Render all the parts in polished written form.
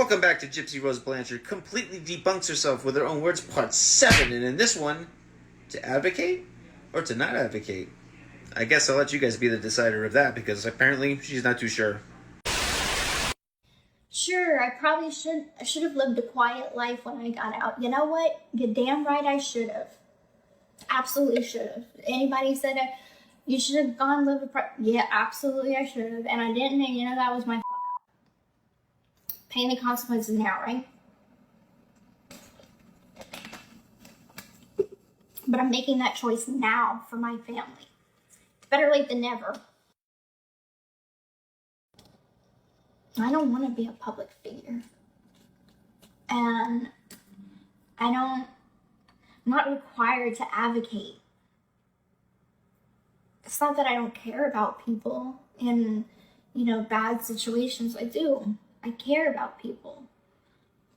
Welcome back to Gypsy Rose Blanchard completely debunks herself with her own words, part 7. And in this one, to advocate or to not advocate? I guess I'll let you guys be the decider of that, because apparently she's not too sure. Sure, I probably should have lived a quiet life when I got out. You know what? You're damn right I should have. Absolutely should have. Anybody said you should have gone live yeah, absolutely I should have. And I didn't, and that was my fuck up. Paying the consequences now, right? But I'm making that choice now for my family. Better late than never. I don't want to be a public figure. And I'm not required to advocate. It's not that I don't care about people in, bad situations. I do. I care about people.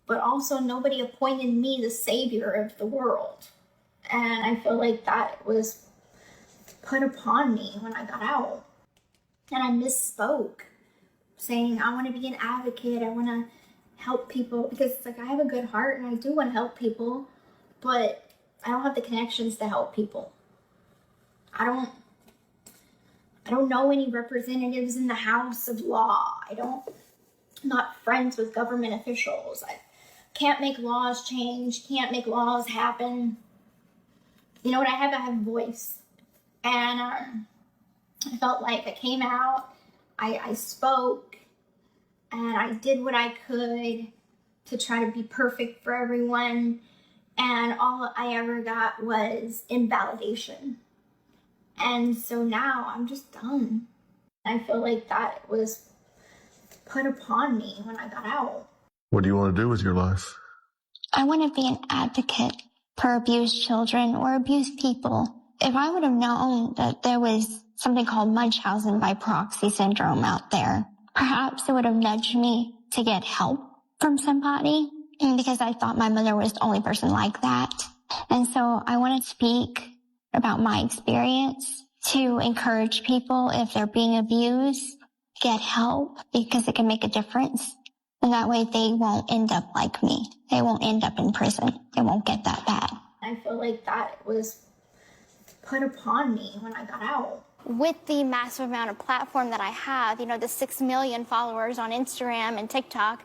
But also nobody appointed me the savior of the world. And I feel like that was put upon me when I got out. And I misspoke, saying I want to be an advocate, I want to help people, because it's like I have a good heart and I do want to help people, but I don't have the connections to help people. I don't know any representatives in the House of Law. I'm not friends with government officials. I can't make laws change, can't make laws happen. You know what I have? I have a voice. And I felt like I came out, I spoke, and I did what I could to try to be perfect for everyone. And all I ever got was invalidation. And so now I'm just done. I feel like that was put upon me when I got out. What do you want to do with your life? I want to be an advocate for abused children or abused people. If I would have known that there was something called Munchausen by proxy syndrome out there, perhaps it would have nudged me to get help from somebody, because I thought my mother was the only person like that. And so I want to speak about my experience to encourage people, if they're being abused, get help, because it can make a difference. And that way they won't end up like me. They won't end up in prison. It won't get that bad. I feel like that was put upon me when I got out. With the massive amount of platform that I have, the 6 million followers on Instagram and TikTok,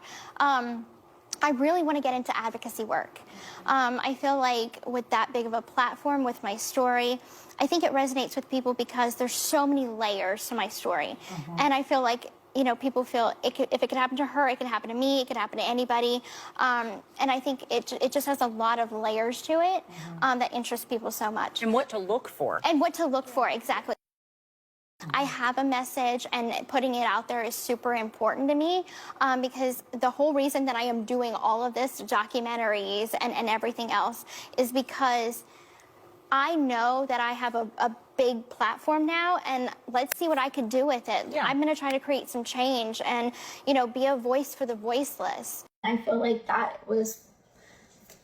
I really want to get into advocacy work. I feel like with that big of a platform, with my story, I think it resonates with people because there's so many layers to my story. And I feel like, people feel if it could happen to her, it can happen to me, it can happen to anybody. And I think it just has a lot of layers to it that interest people so much. And what to look for. And what to look for, exactly. I have a message, and putting it out there is super important to me, because the whole reason that I am doing all of this, documentaries and everything else, is because I know that I have a big platform now, and let's see what I could do with it. Yeah. I'm going to try to create some change and, be a voice for the voiceless. I feel like that was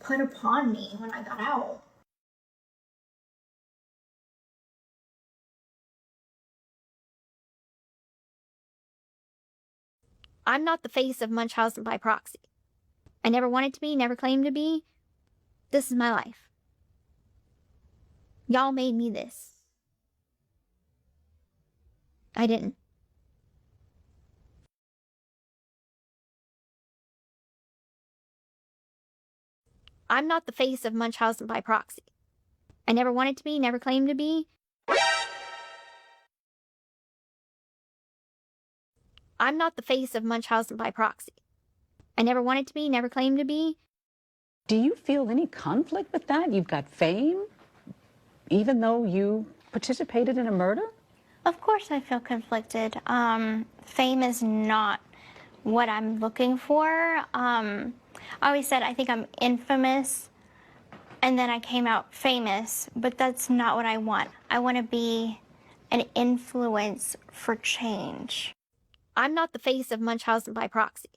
put upon me when I got out. I'm not the face of Munchausen by proxy. I never wanted to be, never claimed to be. This is my life. Y'all made me this. I didn't. I'm not the face of Munchausen by proxy. I never wanted to be, never claimed to be. I'm not the face of Munchausen by proxy. I never wanted to be, never claimed to be. Do you feel any conflict with that? You've got fame, even though you participated in a murder? Of course I feel conflicted. Fame is not what I'm looking for. I always said I think I'm infamous, and then I came out famous, but that's not what I want. I want to be an influence for change. I'm not the face of Munchausen by proxy.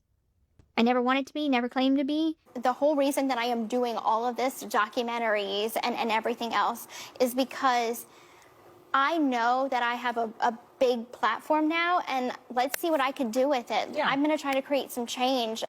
I never wanted to be, never claimed to be. The whole reason that I am doing all of this, documentaries and everything else, is because I know that I have a big platform now, and let's see what I can do with it. Yeah. I'm going to try to create some change.